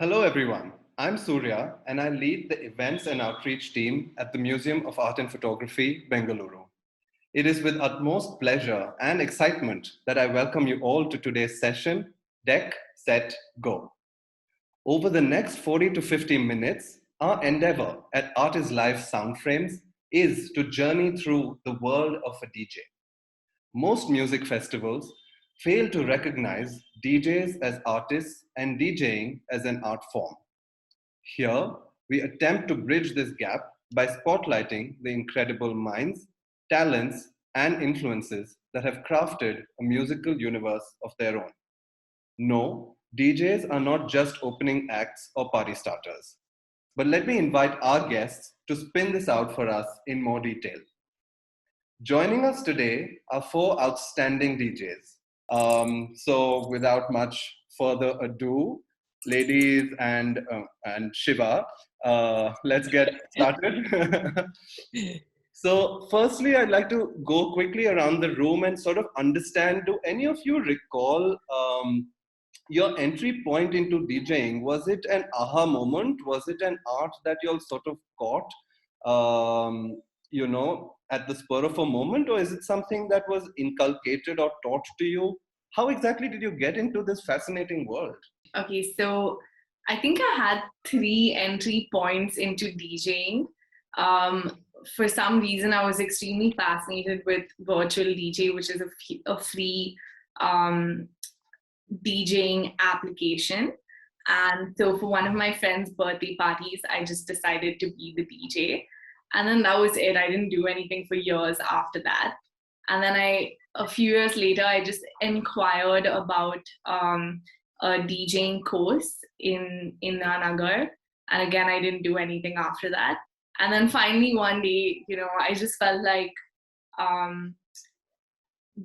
Hello, everyone. I'm Surya, and I lead the events and outreach team at the Museum of Art and Photography, Bengaluru. It is with utmost pleasure and excitement that I welcome you all to today's session, Deck, Set, Go. Over the next 40 to 50 minutes, our endeavor at Art is Life SOUNDFRAMES is to journey through the world of a DJ. Most music festivals fail to recognize DJs as artists and DJing as an art form. Here, we attempt to bridge this gap by spotlighting the incredible minds, talents, and influences that have crafted a musical universe of their own. No, DJs are not just opening acts or party starters. But let me invite our guests to spin this out for us in more detail. Joining us today are four outstanding DJs. So, without much further ado, ladies and Shiva, let's get started. So, firstly, I'd like to go quickly around the room and sort of understand. Do any of you recall your entry point into DJing? Was it an aha moment? Was it an art that you all sort of caught, at the spur of a moment? Or is it something that was inculcated or taught to you? How exactly did you get into this fascinating world? Okay, so I think I had three entry points into DJing. For some reason, I was extremely fascinated with virtual DJ, which is a free DJing application. And so for one of my friend's birthday parties, I just decided to be the DJ. And then that was it. I didn't do anything for years after that. And then a few years later, I just inquired about a DJing course in Nagar. And again, I didn't do anything after that. And then finally one day, I just felt like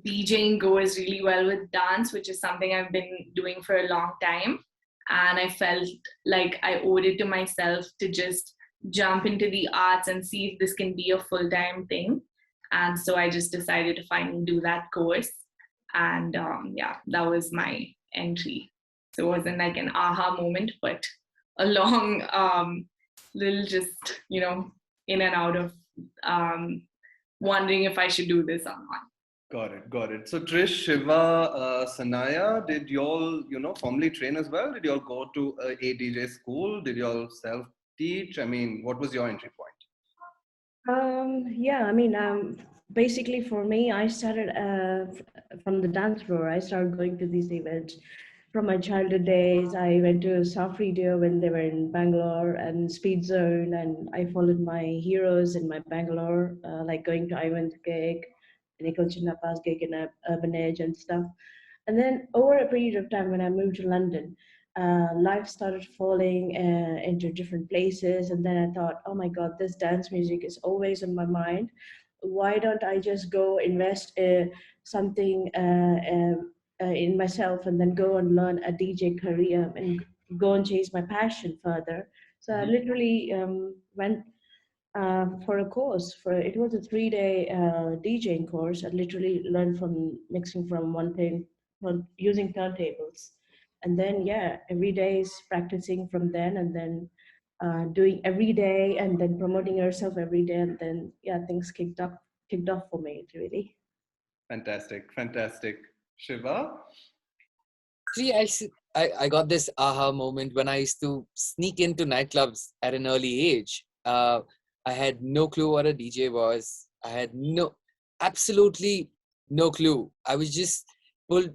DJing goes really well with dance, which is something I've been doing for a long time. And I felt like I owed it to myself to just jump into the arts and see if this can be a full-time thing. And so I just decided to finally do that course. And that was my entry. So it wasn't like an aha moment, but a long little just, in and out of wondering if I should do this or not. Got it. So Trish, Shiva, Sanaya, did you all, formally train as well? Did you all go to a DJ school? Did you all self-teach? I mean, what was your entry point? Basically for me, I started from the dance floor. I started going to these events from my childhood days. I went to South Radio when they were in Bangalore and Speed Zone, and I followed my heroes in my Bangalore, like going to Ivan's gig, Nicole Chinnapa's gig in Urban Edge and stuff. And then over a period of time, when I moved to London, life started falling into different places. And then I thought, oh my God, this dance music is always on my mind. Why don't I just go invest something in myself and then go and learn a DJ career and go and chase my passion further? So I literally went for a course. It was a 3-day DJing course. I literally learned from mixing from one thing, from using turntables, and then every day is practicing from then, and then doing every day, and then promoting yourself every day, and then things kicked off for me really. Fantastic. Shiva? See, I got this aha moment when I used to sneak into nightclubs at an early age. I had no clue what a DJ was. I had absolutely no clue. I was just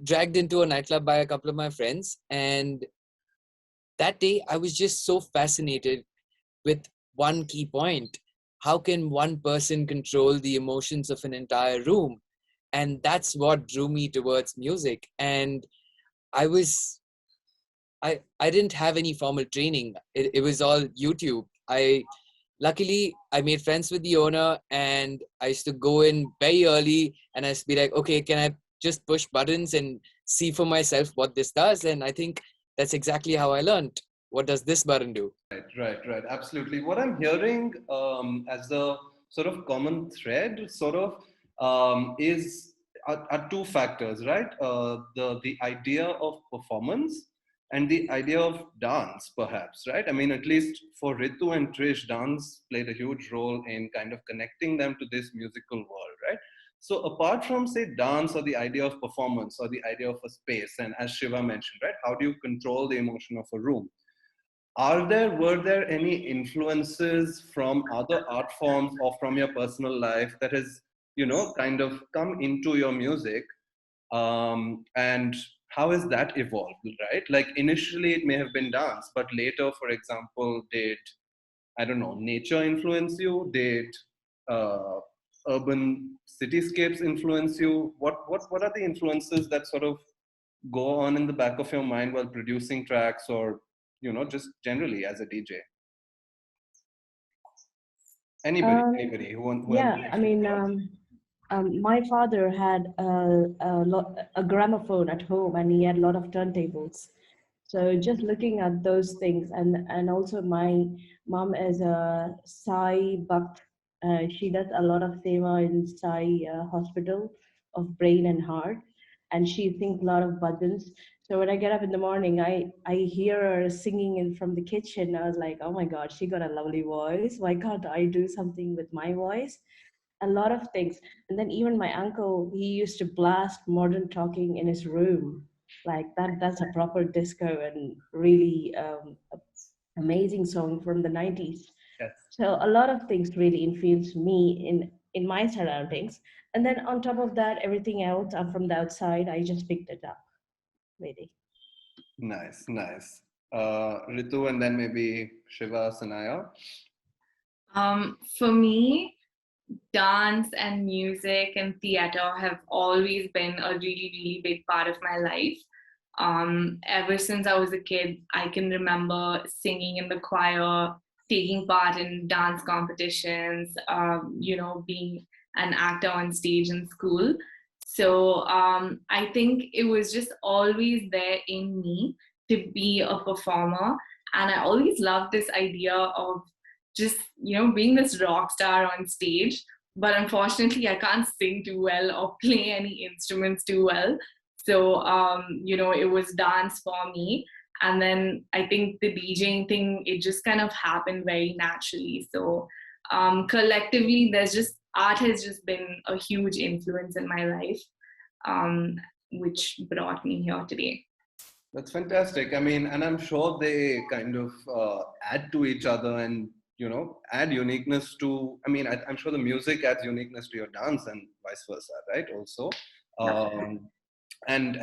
dragged into a nightclub by a couple of my friends. And that day, I was just so fascinated with one key point. How can one person control the emotions of an entire room? And that's what drew me towards music. And I didn't have any formal training. It was all YouTube. Luckily, I made friends with the owner, and I used to go in very early, and I used to be like, okay, can I just push buttons and see for myself what this does? And I think that's exactly how I learned. What does this button do? Right. Absolutely. What I'm hearing as a sort of common thread are two factors, right? The idea of performance and the idea of dance, perhaps, right? I mean, at least for Ritu and Trish, dance played a huge role in kind of connecting them to this musical world, right? So apart from, say, dance or the idea of performance or the idea of a space, and as Shiva mentioned, right, how do you control the emotion of a room? Were there any influences from other art forms or from your personal life that has, kind of come into your music, and how has that evolved, right? Like initially it may have been dance, but later, for example, did, I don't know, nature influence you? Did uh, urban cityscapes influence you? What are the influences that sort of go on in the back of your mind while producing tracks, or just generally as a DJ? Anybody, Um, anybody who yeah, I actually. mean, my father had a gramophone at home, and he had a lot of turntables. So just looking at those things, and also my mom is a Sai Bhakt. She does a lot of seva in Sai Hospital of Brain and Heart, and she sings a lot of bhajans. So when I get up in the morning, I hear her singing in from the kitchen. I was like, oh my God, she got a lovely voice. Why can't I do something with my voice? A lot of things. And then even my uncle, he used to blast modern talking in his room. Like that's a proper disco and really amazing song from the 90s. Yes. So a lot of things really influenced me in my surroundings. And then on top of that, everything else from the outside, I just picked it up, really. Nice, nice. Ritu, and then maybe Shiva, Sanaya. For me, dance and music and theater have always been a really, really big part of my life. Ever since I was a kid, I can remember singing in the choir, taking part in dance competitions, being an actor on stage in school. So I think it was just always there in me to be a performer. And I always loved this idea of just, being this rock star on stage. But unfortunately, I can't sing too well or play any instruments too well. So, it was dance for me. And then I think the DJing thing, it just kind of happened very naturally. So, collectively, art has just been a huge influence in my life, which brought me here today. That's fantastic. I mean, and I'm sure they kind of add to each other and, add uniqueness to, I mean, I'm sure the music adds uniqueness to your dance and vice versa, right? Also. Um, and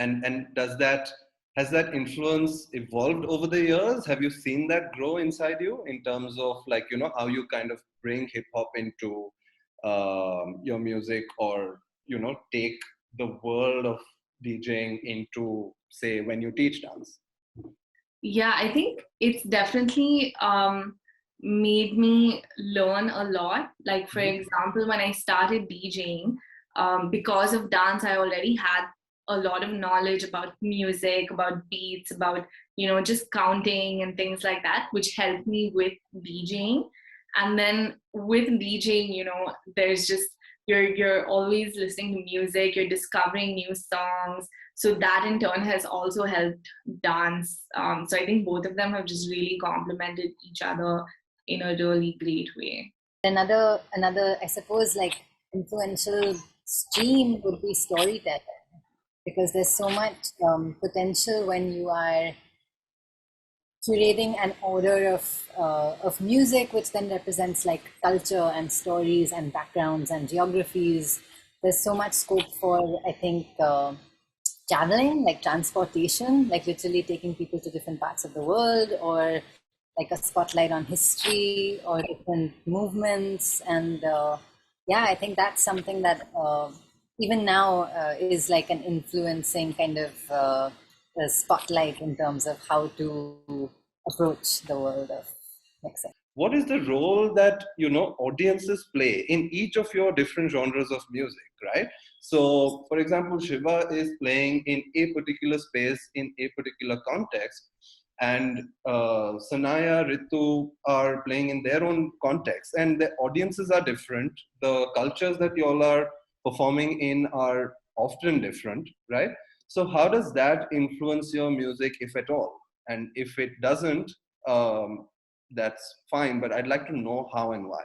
has that influence evolved over the years? Have you seen that grow inside you in terms of like, how you kind of bring hip hop into your music, or, take the world of DJing into, say, when you teach dance? Yeah, I think it's definitely made me learn a lot. Like, for example, when I started DJing, because of dance, I already had a lot of knowledge about music, about beats, about, just counting and things like that, which helped me with DJing. And then with DJing, there's just, you're always listening to music, you're discovering new songs. So that in turn has also helped dance. So I think both of them have just really complemented each other in a really great way. Another, I suppose, like influential stream would be storytelling, because there's so much potential when you are curating an order of music, which then represents like culture and stories and backgrounds and geographies. There's so much scope for, I think, traveling, like transportation, like literally taking people to different parts of the world, or like a spotlight on history or different movements. And I think that's something that even now is like an influencing kind of a spotlight in terms of how to approach the world of mixing. What is the role that audiences play in each of your different genres of music, right? So for example, Shiva is playing in a particular space in a particular context, and Sanaya, Ritu are playing in their own context, and the audiences are different. The cultures that you all are performing in are often different, right? So how does that influence your music, if at all? And if it doesn't, that's fine. But I'd like to know how and why.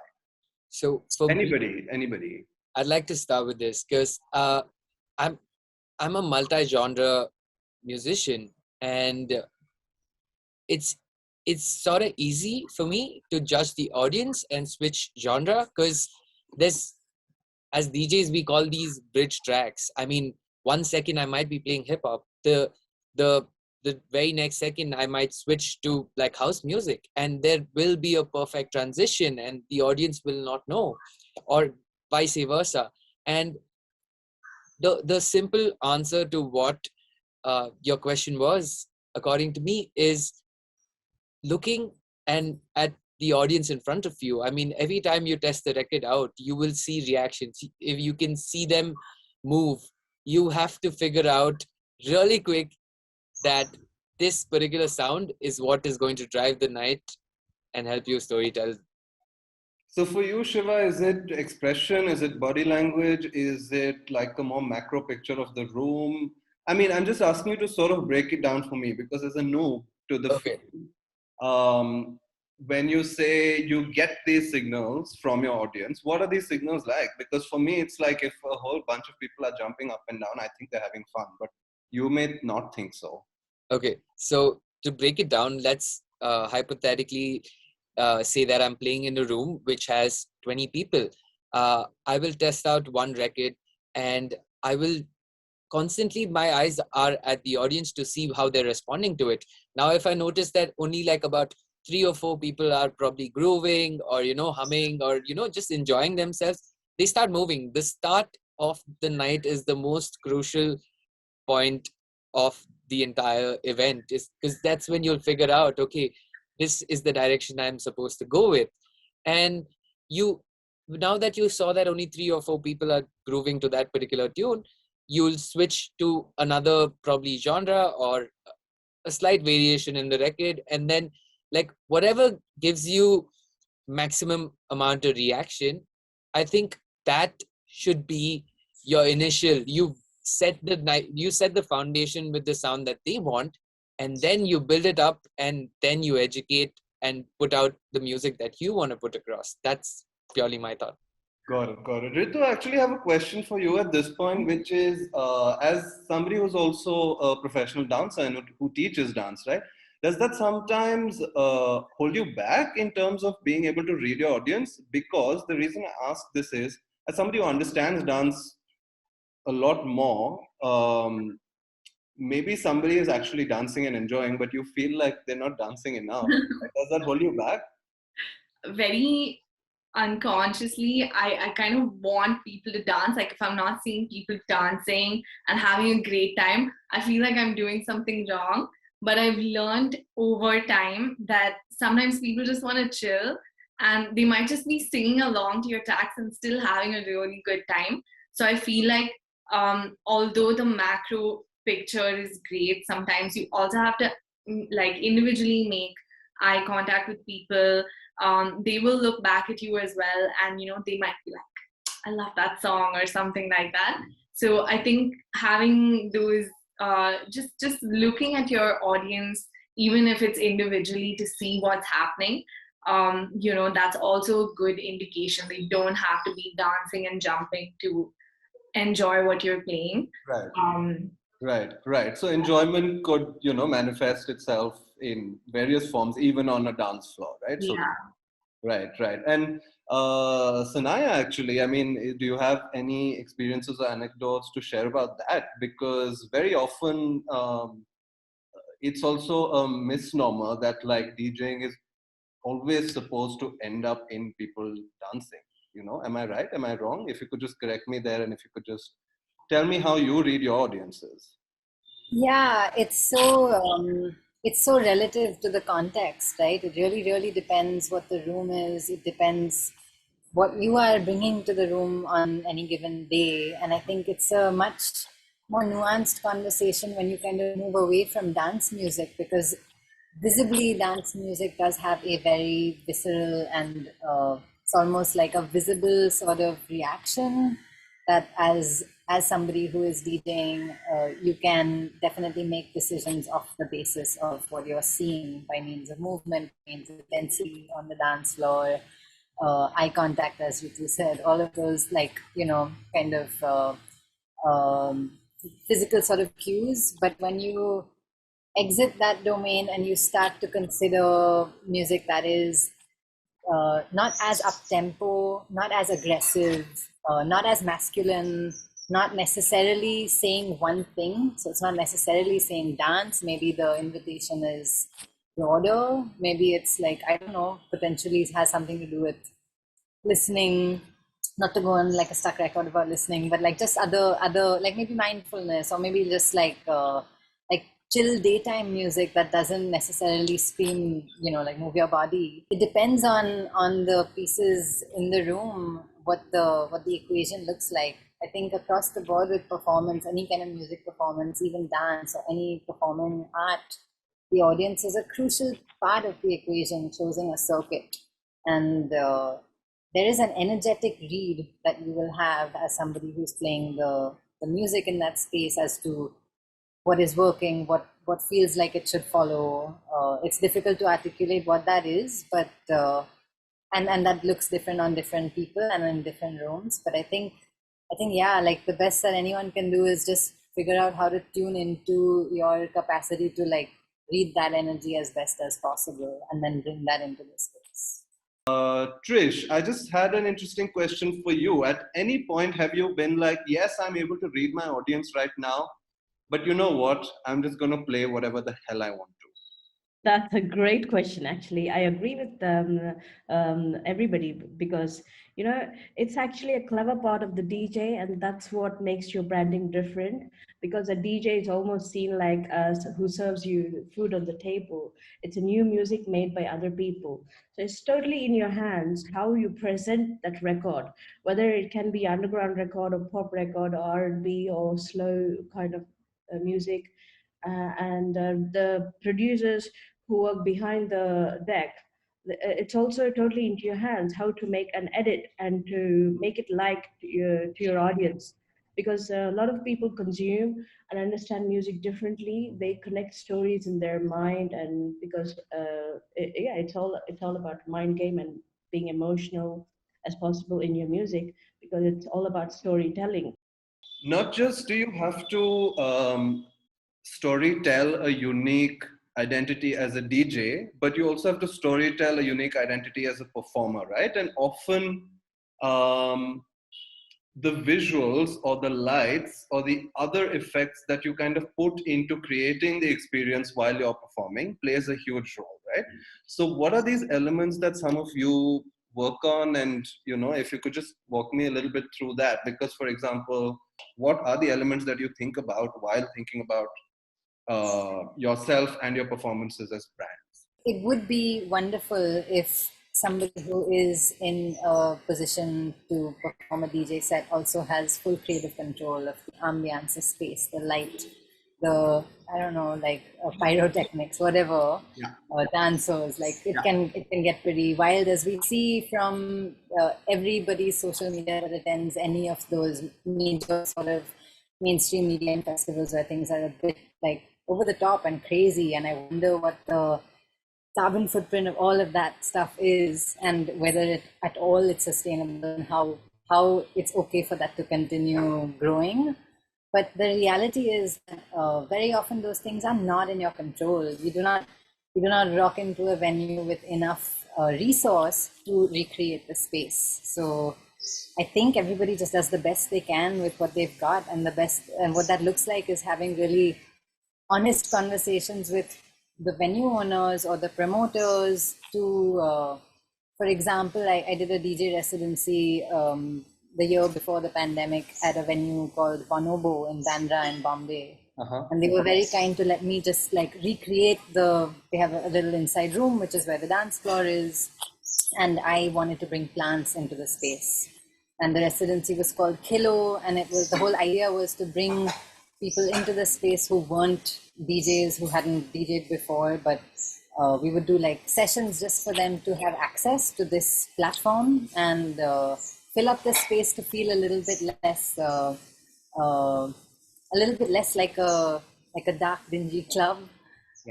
So for me, Anybody. I'd like to start with this because I'm a multi-genre musician, and it's sort of easy for me to judge the audience and switch genre because there's, as DJs, we call these bridge tracks. I mean, 1 second I might be playing hip hop, the very next second I might switch to like house music, and there will be a perfect transition and the audience will not know, or vice versa. And the simple answer to what your question was, according to me, is looking and at the audience in front of you. I mean, every time you test the record out, you will see reactions. If you can see them move, you have to figure out really quick that this particular sound is what is going to drive the night and help you storytell. So for you, Shiva, is it expression? Is it body language? Is it like a more macro picture of the room? I mean, I'm just asking you to sort of break it down for me, because as a noob to the Okay. field, when you say you get these signals from your audience, what are these signals like? Because for me, it's like if a whole bunch of people are jumping up and down, I think they're having fun, but you may not think so. Okay, so to break it down, let's hypothetically say that I'm playing in a room which has 20 people. I will test out one record, and I will constantly, my eyes are at the audience to see how they're responding to it. Now, if I notice that only like about 3 or 4 people are probably grooving or, humming or, just enjoying themselves, they start moving. The start of the night is the most crucial point of the entire event, is because that's when you'll figure out, okay, this is the direction I'm supposed to go with. And now that you saw that only 3 or 4 people are grooving to that particular tune, you'll switch to another probably genre or a slight variation in the record, and then like whatever gives you maximum amount of reaction, I think that should be your initial. You set the foundation with the sound that they want, and then you build it up, and then you educate and put out the music that you want to put across. That's purely my thought. Got it. Ritu, I actually have a question for you at this point, which is, as somebody who's also a professional dancer and who teaches dance, right? Does that sometimes hold you back in terms of being able to read your audience? Because the reason I ask this is, as somebody who understands dance a lot more, maybe somebody is actually dancing and enjoying, but you feel like they're not dancing enough. Does that hold you back? Very unconsciously, I kind of want people to dance. Like if I'm not seeing people dancing and having a great time, I feel like I'm doing something wrong. But I've learned over time that sometimes people just want to chill, and they might just be singing along to your tracks and still having a really good time. So I feel like although the macro picture is great, sometimes you also have to like individually make eye contact with people. They will look back at you as well, and they might be like, I love that song or something like that. So I think having those just looking at your audience, even if it's individually, to see what's happening, that's also a good indication. They don't have to be dancing and jumping to enjoy what you're playing. Right. So enjoyment could, manifest itself in various forms, even on a dance floor, right? Yeah. So, right. And Sanaya, actually, I mean, do you have any experiences or anecdotes to share about that? Because very often it's also a misnomer that like DJing is always supposed to end up in people dancing. Am I right? Am I wrong? If you could just correct me there, and if you could just tell me how you read your audiences. Yeah, it's so relative to the context, right? It really depends what the room is. It depends what you are bringing to the room on any given day. And I think it's a much more nuanced conversation when you kind of move away from dance music, because visibly dance music does have a very visceral and it's almost like a visible sort of reaction that as somebody who is DJing, you can definitely make decisions off the basis of what you're seeing by means of movement, means of intensity on the dance floor, eye contact, as Ritu said, all of those, like, kind of physical sort of cues. But when you exit that domain and you start to consider music that is not as up-tempo, not as aggressive, not as masculine, not necessarily saying one thing. So it's not necessarily saying dance. Maybe the invitation is broader. Maybe it's like, I don't know, potentially it has something to do with listening, not to go on like a stuck record about listening, but like just other like maybe mindfulness, or maybe just like chill daytime music that doesn't necessarily scream, like move your body. It depends on the pieces in the room, what the equation looks like. I think across the board with performance, any kind of music performance, even dance or any performing art, the audience is a crucial part of the equation, choosing a circuit. And there is an energetic read that you will have as somebody who's playing the music in that space as to what is working, what feels like it should follow. It's difficult to articulate what that is, but and that looks different on different people and in different rooms. But I think yeah, like the best that anyone can do is just figure out how to tune into your capacity to like read that energy as best as possible, and then bring that into the space. Trish, I just had an interesting question for you. At any point, have you been like, yes, I'm able to read my audience right now, but you know what? I'm just going to play whatever the hell I want to. That's a great question, actually. I agree with everybody, because, it's actually a clever part of the DJ, and that's what makes your branding different, because a DJ is almost seen like who serves you food on the table. It's a new music made by other people. So it's totally in your hands how you present that record, whether it can be underground record or pop record or R&B or slow kind of music. And the producers who work behind the deck, it's also totally into your hands how to make an edit and to make it like to your audience, because a lot of people consume and understand music differently. They connect stories in their mind, and because it's all about mind game and being emotional as possible in your music, because it's all about storytelling. Not just do you have to story tell a unique identity as a DJ, but you also have to story tell a unique identity as a performer, right? And often the visuals or the lights or the other effects that you kind of put into creating the experience while you're performing plays a huge role, right? So what are these elements that some of you work on? And, if you could just walk me a little bit through that, because, for example, what are the elements that you think about while thinking about yourself and your performances as brands? It would be wonderful if somebody who is in a position to perform a DJ set also has full creative control of the ambiance, the space, the light, the, I don't know, like pyrotechnics, whatever, dancers. Like it can get pretty wild, as we see from everybody's social media that attends any of those major sort of mainstream media and festivals where things are a bit like over the top and crazy. And I wonder what the carbon footprint of all of that stuff is, and whether it at all it's sustainable, and how it's okay for that to continue growing. But the reality is very often those things are not in your control. You do not rock into a venue with enough resource to recreate the space. So I think everybody just does the best they can with what they've got, and what that looks like is having really honest conversations with the venue owners or the promoters to, for example, I did a DJ residency the year before the pandemic at a venue called Bonobo in Bandra in Bombay. And they were very kind to let me just like recreate they have a little inside room, which is where the dance floor is. And I wanted to bring plants into the space. And the residency was called Kilo. And the whole idea was to bring people into the space who weren't DJs, who hadn't DJed before, but we would do like sessions just for them to have access to this platform and fill up the space to feel a little bit less, like a dark, dingy club.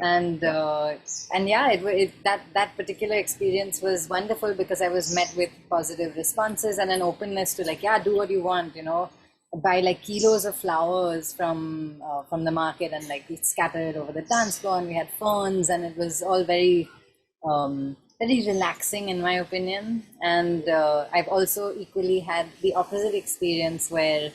And yeah, that particular experience was wonderful because I was met with positive responses and an openness to like, yeah, do what you want, buy like kilos of flowers from the market and like we scattered over the dance floor and we had phones and it was all very very relaxing in my opinion. And I've also equally had the opposite experience where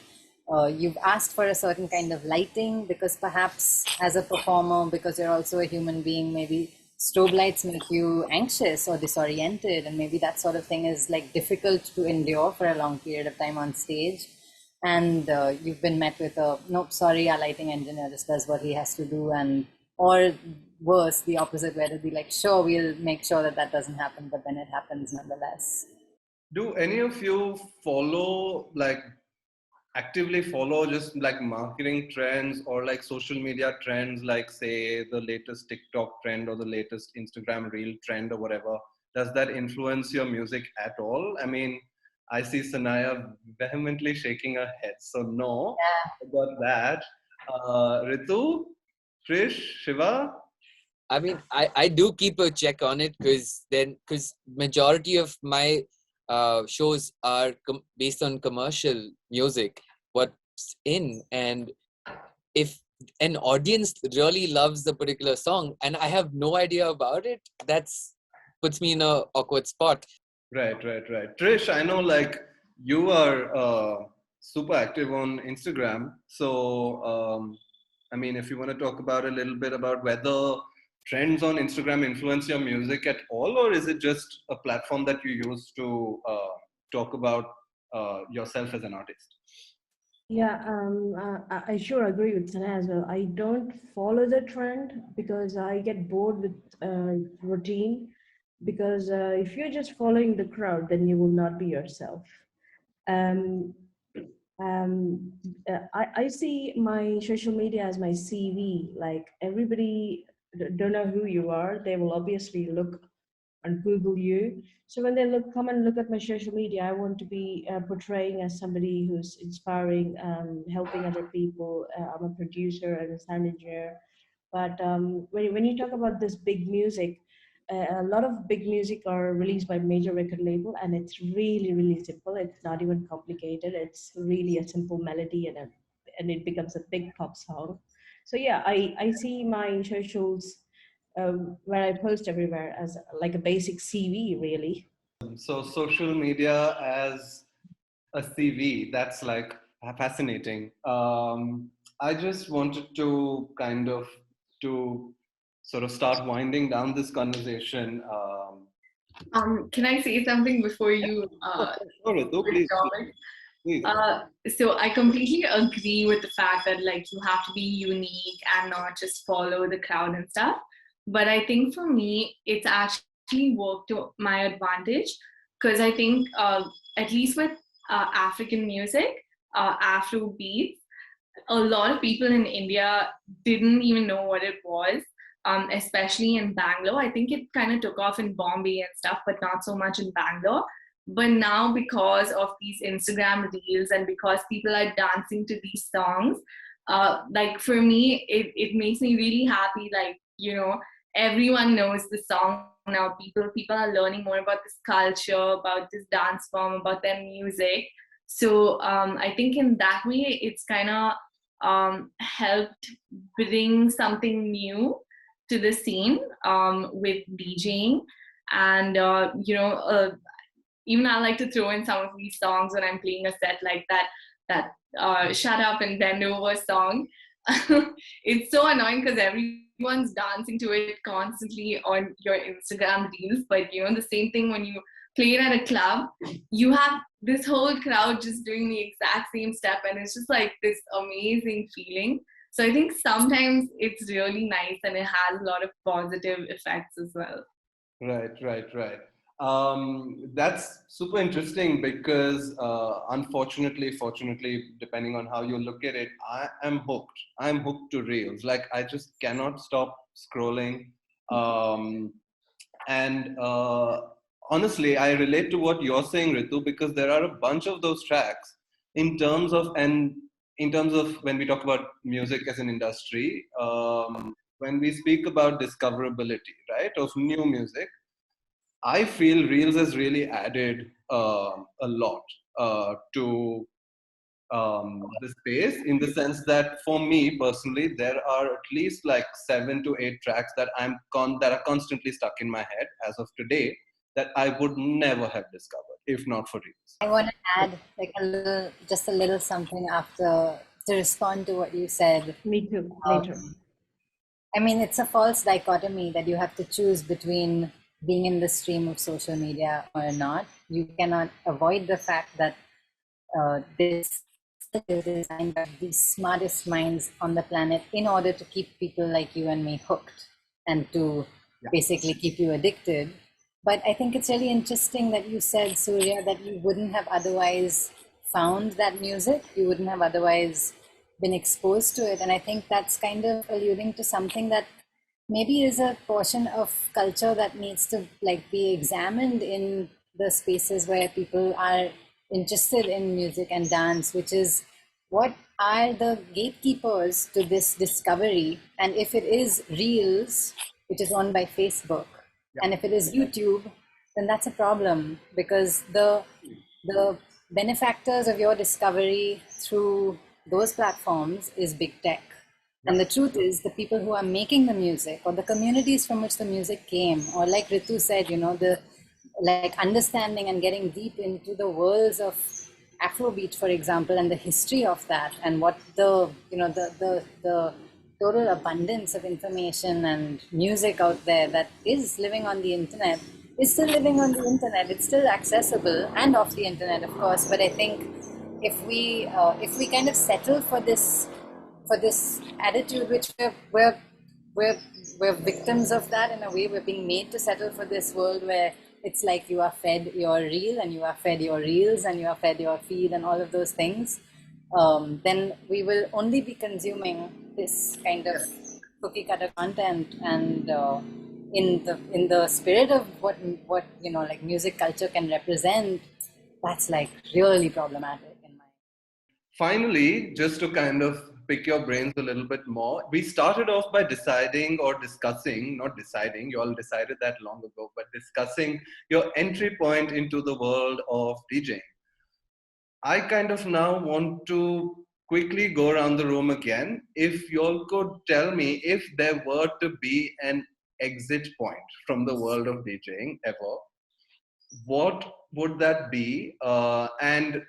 you've asked for a certain kind of lighting because perhaps as a performer, because you're also a human being, maybe strobe lights make you anxious or disoriented, and maybe that sort of thing is like difficult to endure for a long period of time on stage. And you've been met with a, nope, sorry, our lighting engineer just does what he has to do, and or worse, the opposite, where it'll be like, sure, we'll make sure that doesn't happen, but then it happens nonetheless. Do any of you actively follow just like marketing trends or like social media trends, like say the latest TikTok trend or the latest Instagram reel trend or whatever? Does that influence your music at all? I mean, I see Sanaya vehemently shaking her head, so no, about that. Ritu, Trish, Shiva? I mean, I do keep a check on it because majority of my shows are based on commercial music, what's in. And if an audience really loves the particular song and I have no idea about it, that's puts me in a awkward spot. Right. Trish, I know like you are super active on Instagram. So, I mean, if you want to talk about a little bit about whether trends on Instagram influence your music at all, or is it just a platform that you use to talk about yourself as an artist? Yeah, I sure agree with Sana as well. I don't follow the trend because I get bored with routine. Because if you're just following the crowd, then you will not be yourself. Um, I see my social media as my CV. Like everybody don't know who you are. They will obviously look and Google you. So when they come and look at my social media, I want to be portraying as somebody who's inspiring, helping other people. I'm a producer and a sound engineer. But when you talk about this big music, a lot of big music are released by major record label, and it's really, really simple. It's not even complicated. It's really a simple melody, and it becomes a big pop song. So yeah, I see my socials where I post everywhere as like a basic CV, really. So social media as a CV, that's like fascinating. I just wanted to to sort of start winding down this conversation. Can I say something before you Sure, Ritu, switch topic? please. So I completely agree with the fact that like you have to be unique and not just follow the crowd and stuff. But I think for me, it's actually worked to my advantage because I think at least with African music, Afro beats, a lot of people in India didn't even know what it was, especially in Bangalore. I think it kind of took off in Bombay and stuff, but not so much in Bangalore. But now, because of these Instagram reels and because people are dancing to these songs, like for me, it makes me really happy. Like, everyone knows the song now. People are learning more about this culture, about this dance form, about their music. So I think in that way, it's kind of helped bring something new to the scene with DJing. And, even I like to throw in some of these songs when I'm playing a set like that Shut Up and Bend Over song. It's so annoying because everyone's dancing to it constantly on your Instagram reels. But the same thing when you play it at a club, you have this whole crowd just doing the exact same step, and it's just like this amazing feeling. So I think sometimes it's really nice and it has a lot of positive effects as well. Right. That's super interesting because fortunately, depending on how you look at it, I am hooked. I'm hooked to reels. Like I just cannot stop scrolling. And honestly, I relate to what you're saying, Ritu, because there are a bunch of those tracks in terms of when we talk about music as an industry, when we speak about discoverability, right, of new music, I feel Reels has really added a lot to the space, in the sense that for me personally, there are at least like 7 to 8 tracks that that are constantly stuck in my head as of today, that I would never have discovered if not for Reels. I want to add like just a little something after to respond to what you said. Me too, later. I mean, it's a false dichotomy that you have to choose between being in the stream of social media or not. You cannot avoid the fact that this is designed by the smartest minds on the planet in order to keep people like you and me hooked and to basically keep you addicted. But I think it's really interesting that you said, Surya, that you wouldn't have otherwise found that music. You wouldn't have otherwise been exposed to it. And I think that's kind of alluding to something that maybe is a portion of culture that needs to like be examined in the spaces where people are interested in music and dance, which is what are the gatekeepers to this discovery? And if it is Reels, which is owned by Facebook, and if it is YouTube, then that's a problem, because the benefactors of your discovery through those platforms is big tech. And the truth is, the people who are making the music, or the communities from which the music came, or like Ritu said, you know, the like understanding and getting deep into the worlds of Afrobeat, for example, and the history of that, and what the, you know, the total abundance of information and music out there that is living on the internet is still living on the internet. It's still accessible and off the internet, of course. But I think if we kind of settle for this attitude, which we're victims of that in a way. We're being made to settle for this world where it's like you are fed your reel and you are fed your reels and you are fed your feed and all of those things. Then we will only be consuming this kind of cookie cutter content, and in the spirit of what you know, like music culture can represent, that's like really problematic in my. Finally, just to kind of pick your brains a little bit more, we started off by deciding or discussing, not deciding, you all decided that long ago, but discussing your entry point into the world of DJing. I kind of now want to quickly go around the room again. If you all could tell me, if there were to be an exit point from the world of DJing ever, what would that be? And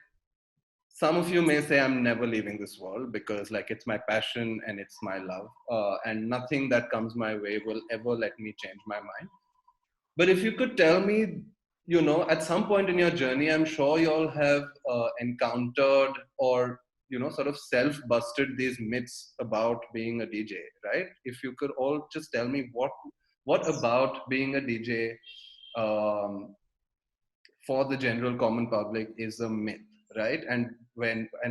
some of you may say I'm never leaving this world because like it's my passion and it's my love, and nothing that comes my way will ever let me change my mind. But if you could tell me, you know, at some point in your journey, I'm sure you all have encountered or, you know, sort of self-busted these myths about being a DJ, right? If you could all just tell me what about being a DJ for the general common public is a myth, right? And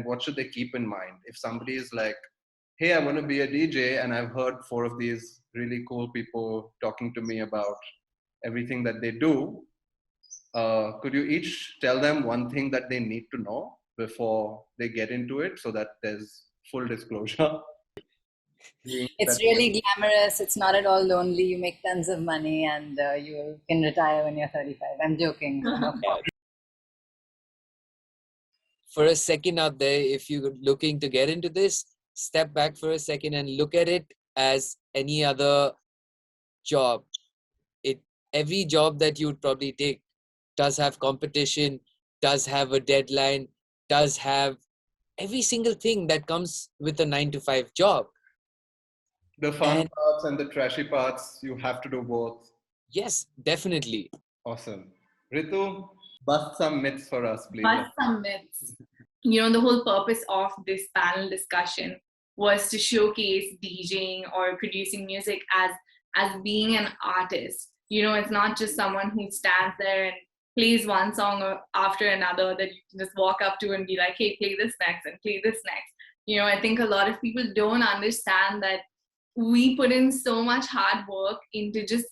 what should they keep in mind if somebody is like, hey, I want to be a DJ, and I've heard 4 of these really cool people talking to me about everything that they do. Could you each tell them one thing that they need to know before they get into it, so that there's full disclosure? It's really glamorous. It's not at all lonely. You make tons of money, and you can retire when you're 35. I'm joking. For a second out there, if you're looking to get into this, step back for a second and look at it as any other job. Every job that you would probably take does have competition, does have a deadline, does have every single thing that comes with a 9-to-5 job. The fun parts and the trashy parts, you have to do both. Yes, definitely. Awesome. Ritu, bust some myths for us, please. Bust some myths. You know, the whole purpose of this panel discussion was to showcase DJing or producing music as being an artist. You know, it's not just someone who stands there and plays one song after another that you can just walk up to and be like, hey, play this next and play this next. You know, I think a lot of people don't understand that we put in so much hard work into just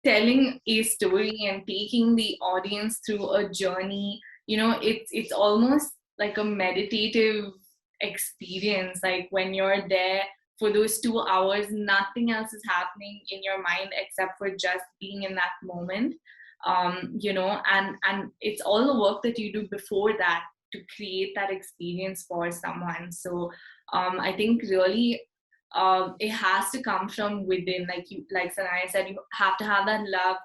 telling a story and taking the audience through a journey, it's almost like a meditative experience. Like when you're there for those 2 hours, nothing else is happening in your mind except for just being in that moment. And it's all the work that you do before that to create that experience for someone. So I think really it has to come from within. Like Sanaya said, you have to have that love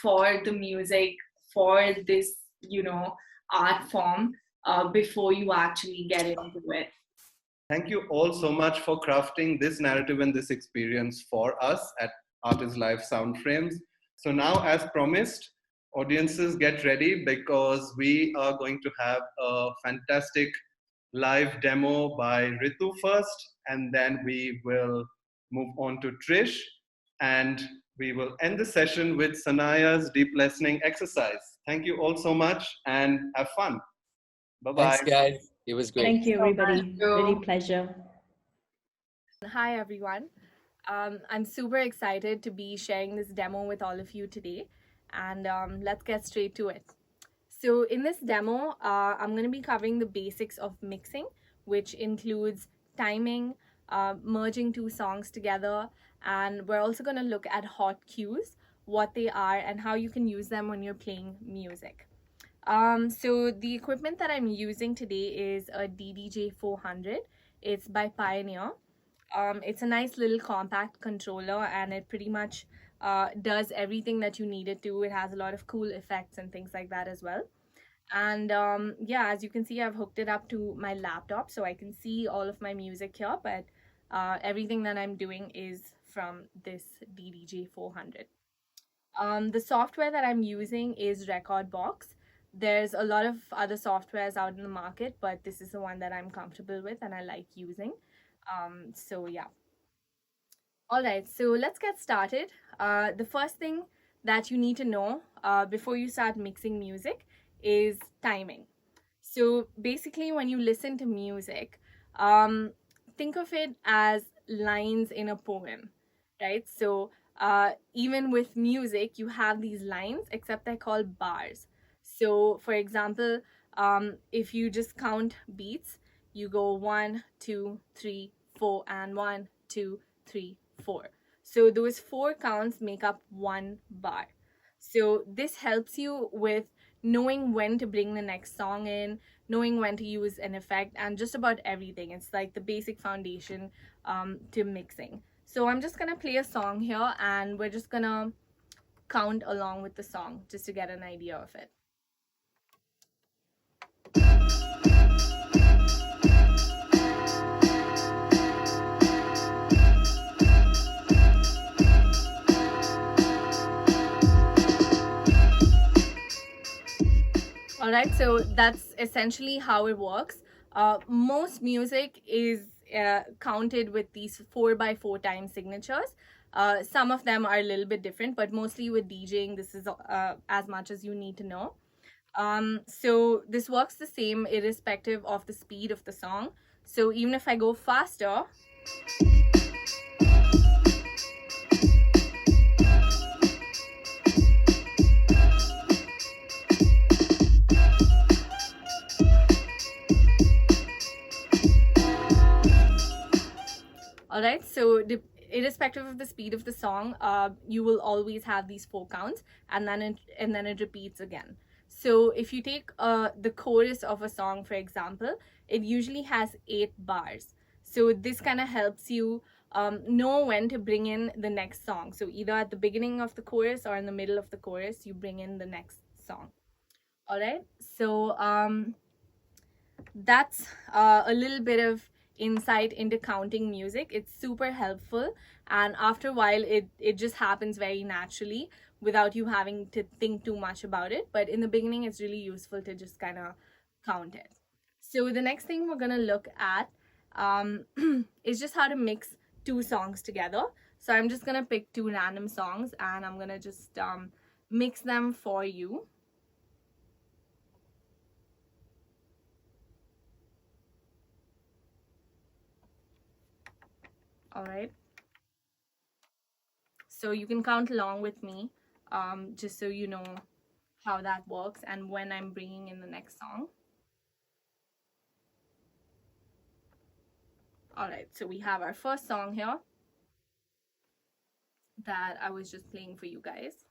for the music, for this art form, before you actually get into it. Thank you all so much for crafting this narrative and this experience for us at Art is Life Sound Frames. So now, as promised, audiences, get ready, because we are going to have a fantastic live demo by Ritu first, and then we will move on to Trish, and we will end the session with Sanaya's deep listening exercise. Thank you all so much, and have fun. Bye-bye. Thanks, guys. It was great. Thank you, everybody. Really pleasure. Hi, everyone. I'm super excited to be sharing this demo with all of you today, and let's get straight to it. So in this demo, I'm going to be covering the basics of mixing, which includes timing, merging two songs together, and we're also going to look at hot cues, what they are, and how you can use them when you're playing music. So the equipment that I'm using today is a DDJ 400. It's by Pioneer. It's a nice little compact controller, and it pretty much does everything that you need it to. It has a lot of cool effects and things like that as well. And yeah, as you can see, I've hooked it up to my laptop so I can see all of my music here, but everything that I'm doing is from this DDJ 400. The software that I'm using is Recordbox. There's a lot of other softwares out in the market, but this is the one that I'm comfortable with and I like using. So yeah. All right, so let's get started. The first thing that you need to know before you start mixing music is timing. So basically, when you listen to music, think of it as lines in a poem, right? So even with music, you have these lines, except they're called bars. So for example, if you just count beats, you go 1, 2, 3, 4, and 1, 2, 3, 4. So those 4 counts make up one bar. So this helps you with knowing when to bring the next song in, knowing when to use an effect, and just about everything. It's like the basic foundation to mixing. So I'm just gonna play a song here, and we're just gonna count along with the song just to get an idea of it. All right, so that's essentially how it works. Most music is counted with these 4x4 time signatures. Some of them are a little bit different, but mostly with DJing, this is as much as you need to know. So this works the same irrespective of the speed of the song. So even if I go faster, all right, so irrespective of the speed of the song, you will always have these 4 counts, and then it repeats again. So if you take the chorus of a song, for example, it usually has 8 bars. So this kind of helps you know when to bring in the next song. So either at the beginning of the chorus or in the middle of the chorus, you bring in the next song. All right, so that's a little bit of insight into counting music. It's super helpful, and after a while it just happens very naturally without you having to think too much about it. But in the beginning, it's really useful to just kind of count it. So the next thing we're gonna look at is just how to mix 2 songs together. So I'm just gonna pick 2 random songs, and I'm gonna just mix them for you. All right, so you can count along with me. just so you know how that works and when I'm bringing in the next song. All right, so we have our first song here that I was just playing for you guys.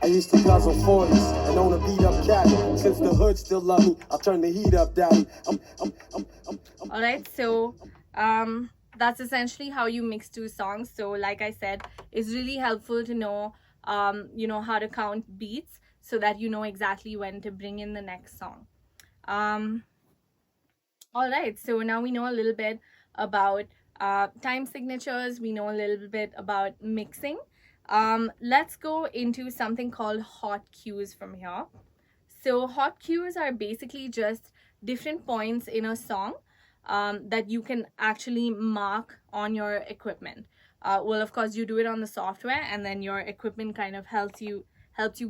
Used to guzzle 40s and own a beat up cat. Since the hood still love me, I'll turn the heat up, daddy. All right, so that's essentially how you mix two songs. So like I said, it's really helpful to know how to count beats so that you know exactly when to bring in the next song. All right, so now we know a little bit about time signatures. We know a little bit about mixing. Let's go into something called hot cues from here. So hot cues are basically just different points in a song that you can actually mark on your equipment. Well, of course, you do it on the software, and then your equipment kind of helps you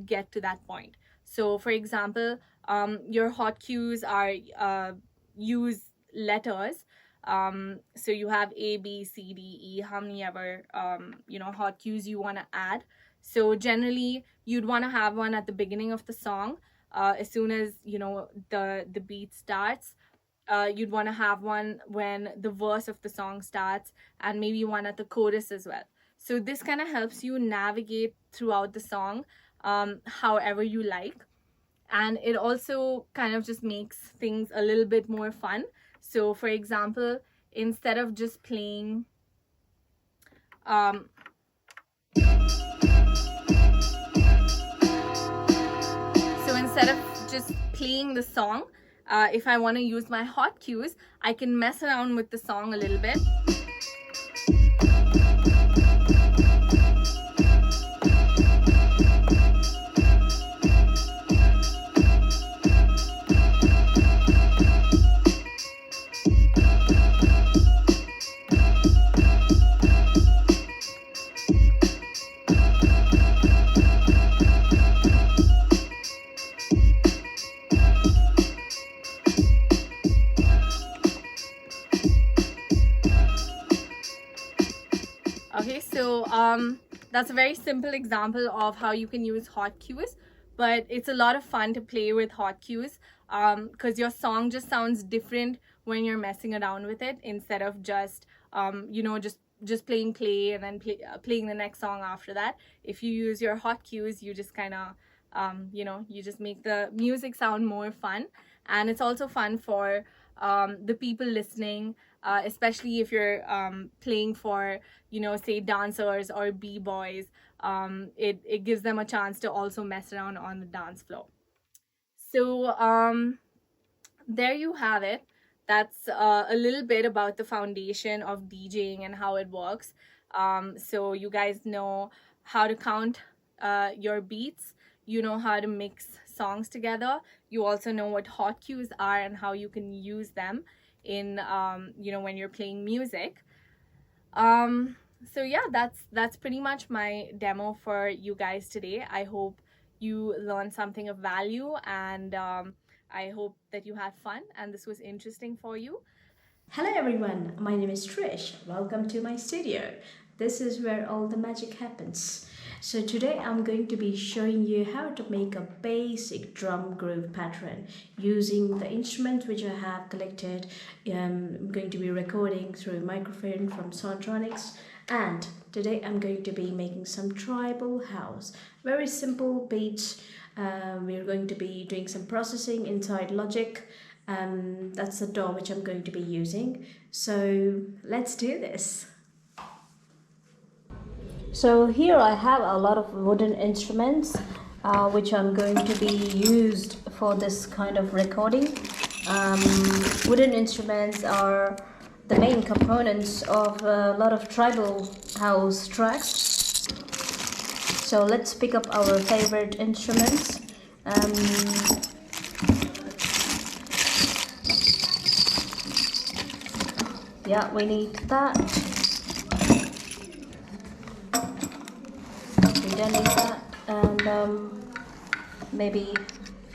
get to that point. So for example, your hot cues are use letters. So you have A, B, C, D, E, how many ever hot cues you want to add. So generally you'd want to have one at the beginning of the song, as soon as the beat starts. You'd want to have one when the verse of the song starts, and maybe one at the chorus as well. So this kind of helps you navigate throughout the song however you like, and it also kind of just makes things a little bit more fun. So for example, instead of just playing the song, if I want to use my hot cues, I can mess around with the song a little bit. Okay, so that's a very simple example of how you can use hot cues, but it's a lot of fun to play with hot cues because your song just sounds different when you're messing around with it, instead of just just playing play and then playing the next song after that. If you use your hot cues, you just kind of you just make the music sound more fun, and it's also fun for the people listening, especially if you're playing for say dancers or b-boys. It gives them a chance to also mess around on the dance floor. So there you have it. That's a little bit about the foundation of DJing and how it works. So you guys know how to count your beats, you know how to mix songs together, you also know what hot cues are and how you can use them in when you're playing music. So yeah, that's pretty much my demo for you guys today. I hope you learned something of value, and I hope that you had fun and this was interesting for you. Hello everyone, my name is Trish. Welcome to my studio. This is where all the magic happens. So today I'm going to be showing you how to make a basic drum groove pattern using the instruments which I have collected. I'm going to be recording through a microphone from SONTRONICS, and today I'm going to be making some tribal house. Very simple beats. We're going to be doing some processing inside Logic. That's the DAW which I'm going to be using. So let's do this. So here I have a lot of wooden instruments which I'm going to be used for this kind of recording. Wooden instruments are the main components of a lot of tribal house tracks. So let's pick up our favorite instruments. Yeah, we need that. We don't need that, and maybe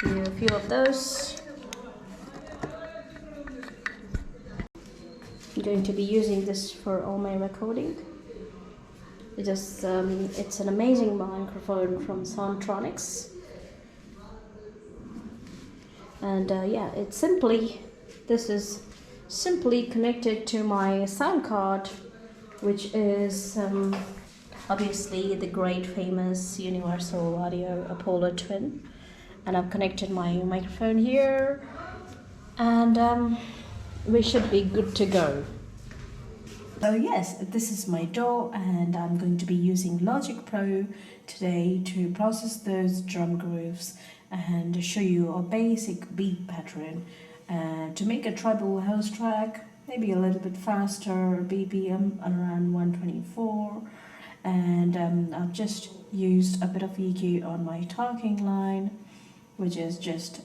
a few of those. I'm going to be using this for all my recording. It's an amazing microphone from SONTRONICS, and this is simply connected to my sound card, which is obviously the great famous Universal Audio Apollo Twin, and I've connected my microphone here, and we should be good to go. So yes, this is my DAW, and I'm going to be using Logic Pro today to process those drum grooves and show you a basic beat pattern to make a treble house track, maybe a little bit faster BPM around 124, and I've just used a bit of EQ on my talking line, which is just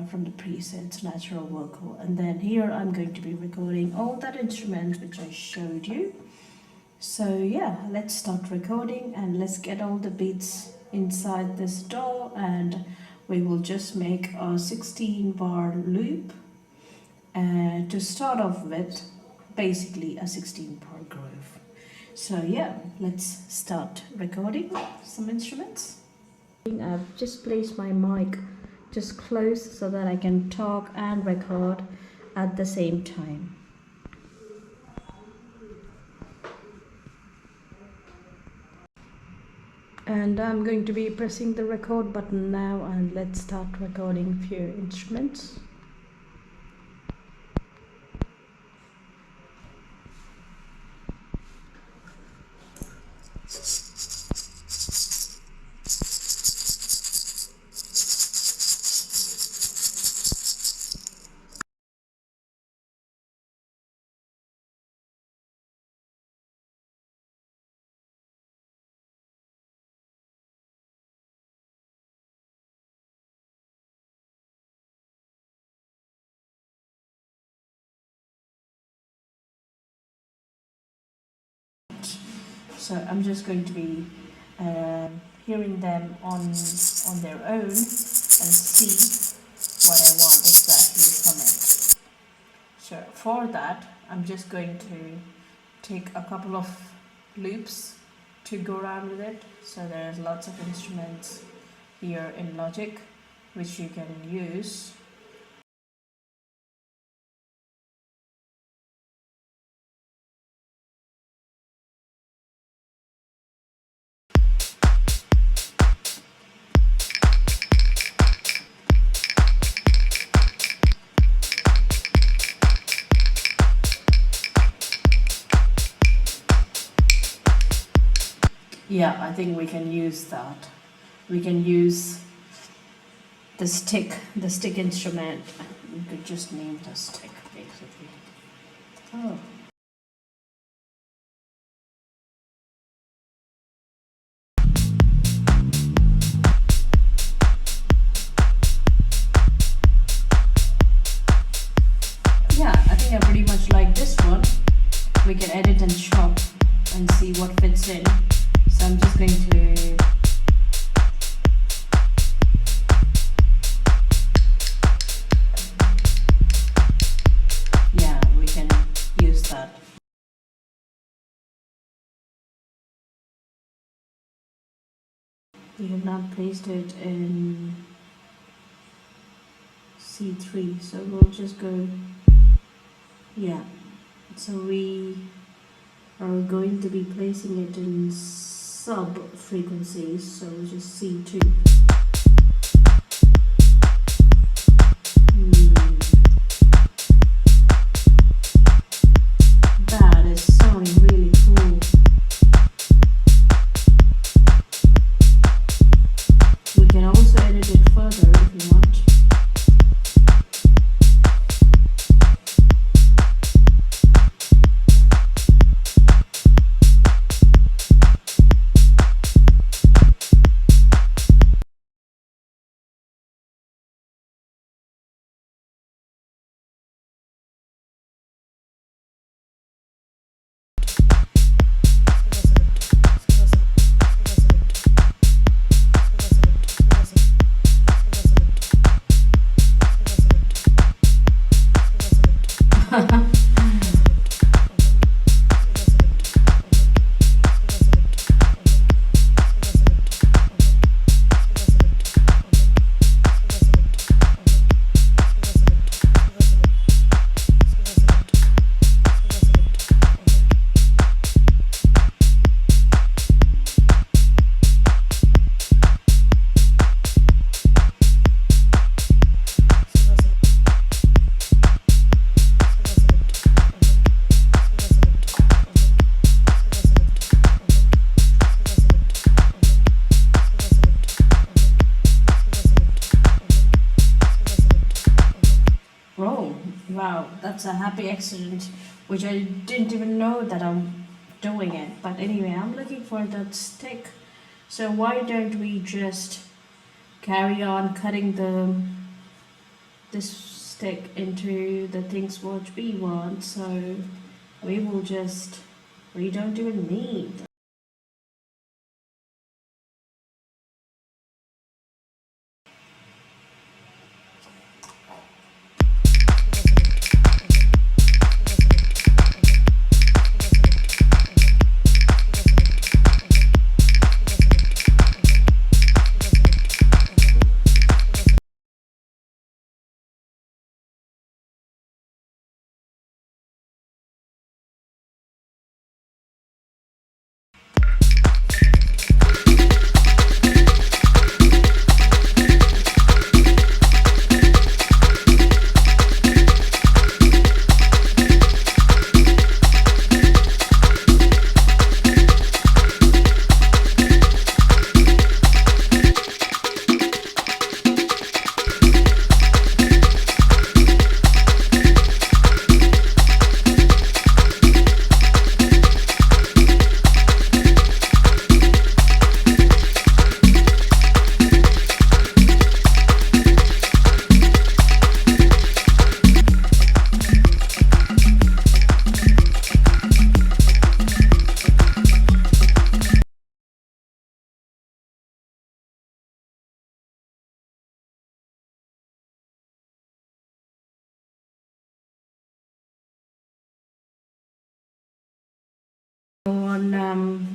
from the presets natural vocal, and then here I'm going to be recording all that instrument which I showed you. So yeah, let's start recording and let's get all the beats inside this DAW, and we will just make a 16-bar loop to start off with, basically a 16-bar groove. So yeah, let's start recording some instruments. I've just placed my mic just close so that I can talk and record at the same time. And I'm going to be pressing the record button now, and let's start recording a few instruments. So I'm just going to be hearing them on their own and see what I want exactly from it. So for that, I'm just going to take a couple of loops to go around with it. So there's lots of instruments here in Logic which you can use. Yeah, I think we can use that. We can use the stick instrument. We could just name the stick, basically. Oh. Yeah, I think I pretty much like this one. We can edit and chop and see what fits in. So I'm just going to we can use that. We have now placed it in C3, so we'll just go, so we are going to be placing it in sub frequencies, so which is C2. That is sounding really cool. We can also edit it further if you want. that's a happy accident, which I didn't even know that I'm doing it. But anyway, I'm looking for that stick. So why don't we just carry on cutting this stick into the things what we want? So we don't even need.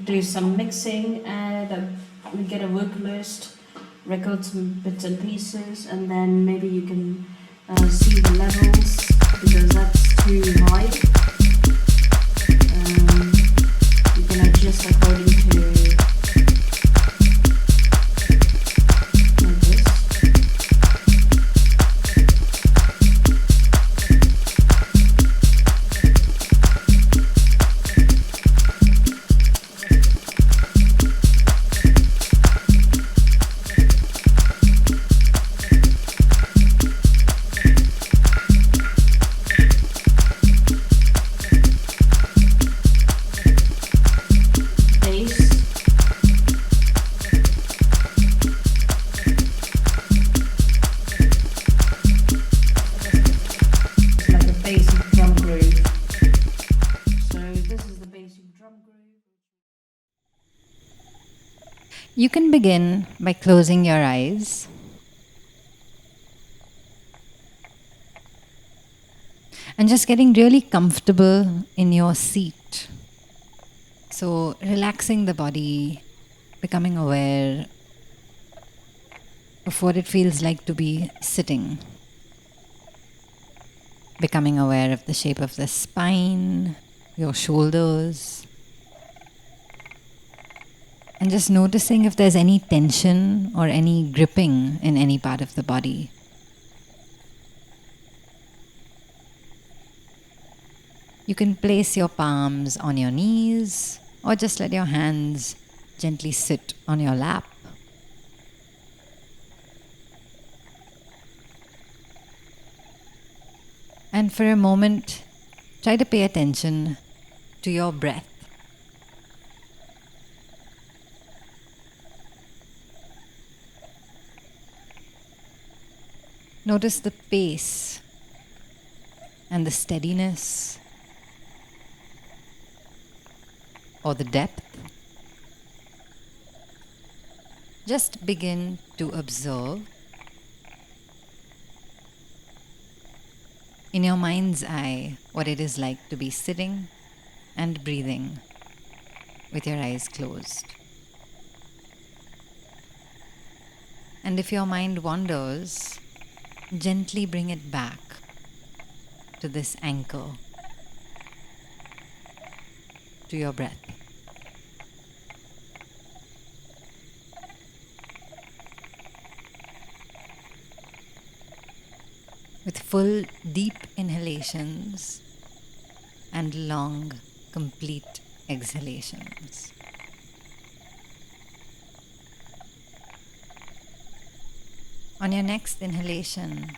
Do some mixing and we get a work list, record some bits and pieces, and then maybe you can see the levels because that's too high. You can adjust according to like this. You can begin by closing your eyes and just getting really comfortable in your seat. So relaxing the body, becoming aware of what it feels like to be sitting, becoming aware of the shape of the spine, your shoulders, and just noticing if there's any tension or any gripping in any part of the body. You can place your palms on your knees or just let your hands gently sit on your lap. And for a moment, try to pay attention to your breath. Notice the pace and the steadiness or the depth. Just begin to observe in your mind's eye what it is like to be sitting and breathing with your eyes closed. And if your mind wanders, gently bring it back to this anchor, to your breath. With full, deep inhalations and long, complete exhalations. On your next inhalation,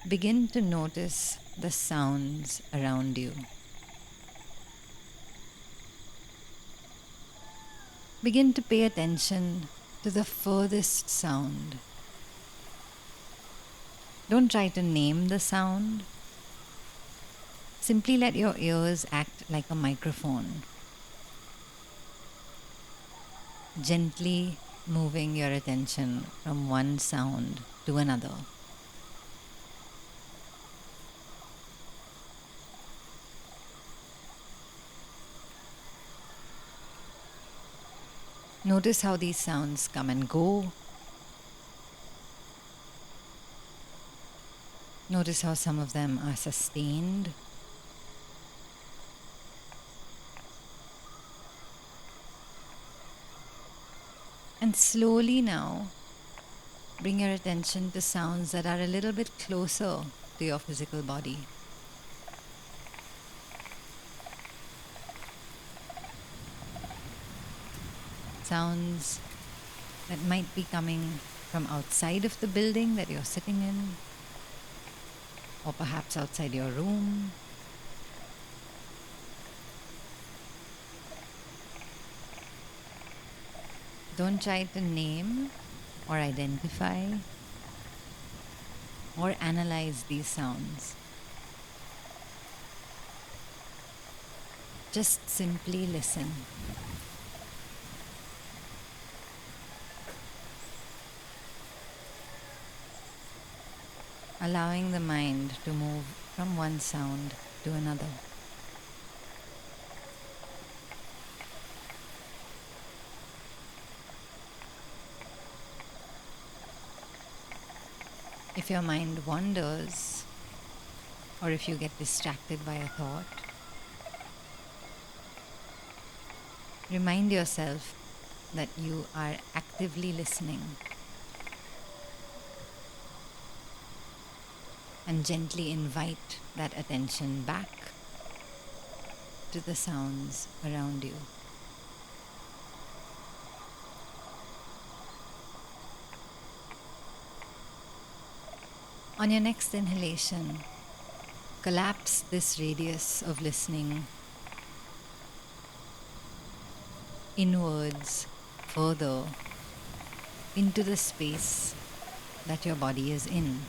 begin to notice the sounds around you. Begin to pay attention to the furthest sound. Don't try to name the sound. Simply let your ears act like a microphone, gently moving your attention from one sound to another. Notice how these sounds come and go. Notice how some of them are sustained. And slowly now, bring your attention to sounds that are a little bit closer to your physical body. Sounds that might be coming from outside of the building that you're sitting in, or perhaps outside your room. Don't try to name or identify or analyze these sounds. Just simply listen. Allowing the mind to move from one sound to another. If your mind wanders, or if you get distracted by a thought, remind yourself that you are actively listening, and gently invite that attention back to the sounds around you. On your next inhalation, collapse this radius of listening inwards, further into the space that your body is in.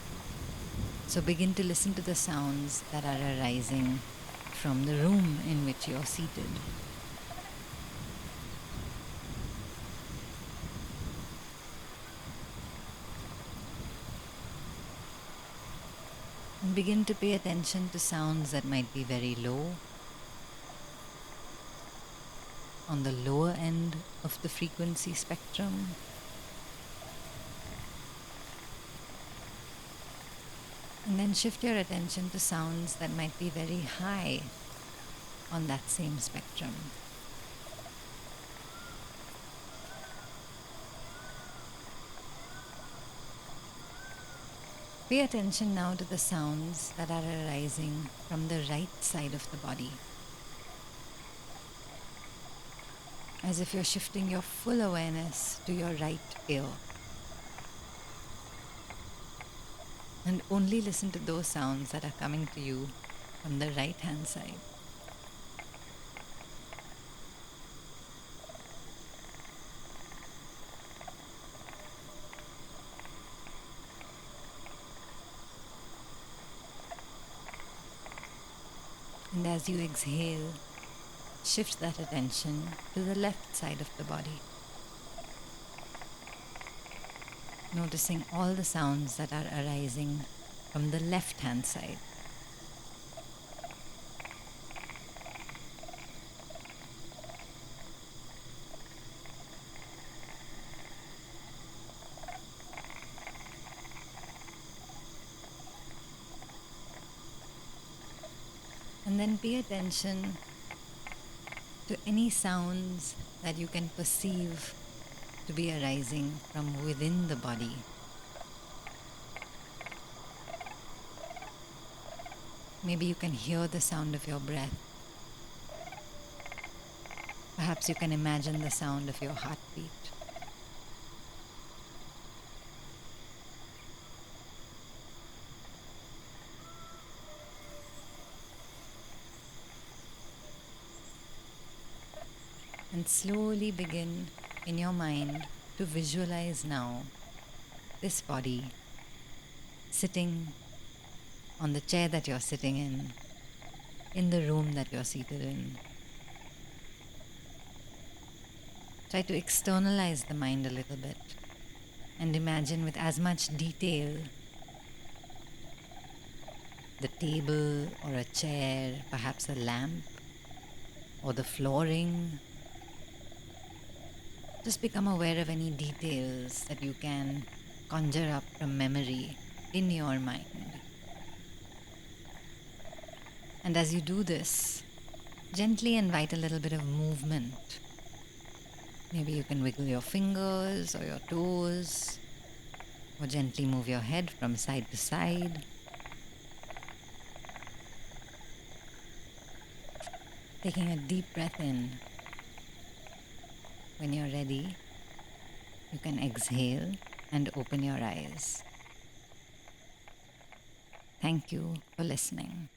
So begin to listen to the sounds that are arising from the room in which you're seated. And begin to pay attention to sounds that might be very low, on the lower end of the frequency spectrum. And then shift your attention to sounds that might be very high on that same spectrum. Pay attention now to the sounds that are arising from the right side of the body, as if you're shifting your full awareness to your right ear. And only listen to those sounds that are coming to you from the right hand side. And as you exhale, shift that attention to the left side of the body, noticing all the sounds that are arising from the left hand side. And then pay attention to any sounds that you can perceive to be arising from within the body. Maybe you can hear the sound of your breath. Perhaps you can imagine the sound of your heartbeat. And slowly begin in your mind to visualize now this body sitting on the chair that you're sitting in the room that you're seated in. Try to externalize the mind a little bit and imagine with as much detail the table or a chair, perhaps a lamp, or the flooring. Just become aware of any details that you can conjure up from memory in your mind. And as you do this, gently invite a little bit of movement. Maybe you can wiggle your fingers or your toes, or gently move your head from side to side. Taking a deep breath in. When you're ready, you can exhale and open your eyes. Thank you for listening.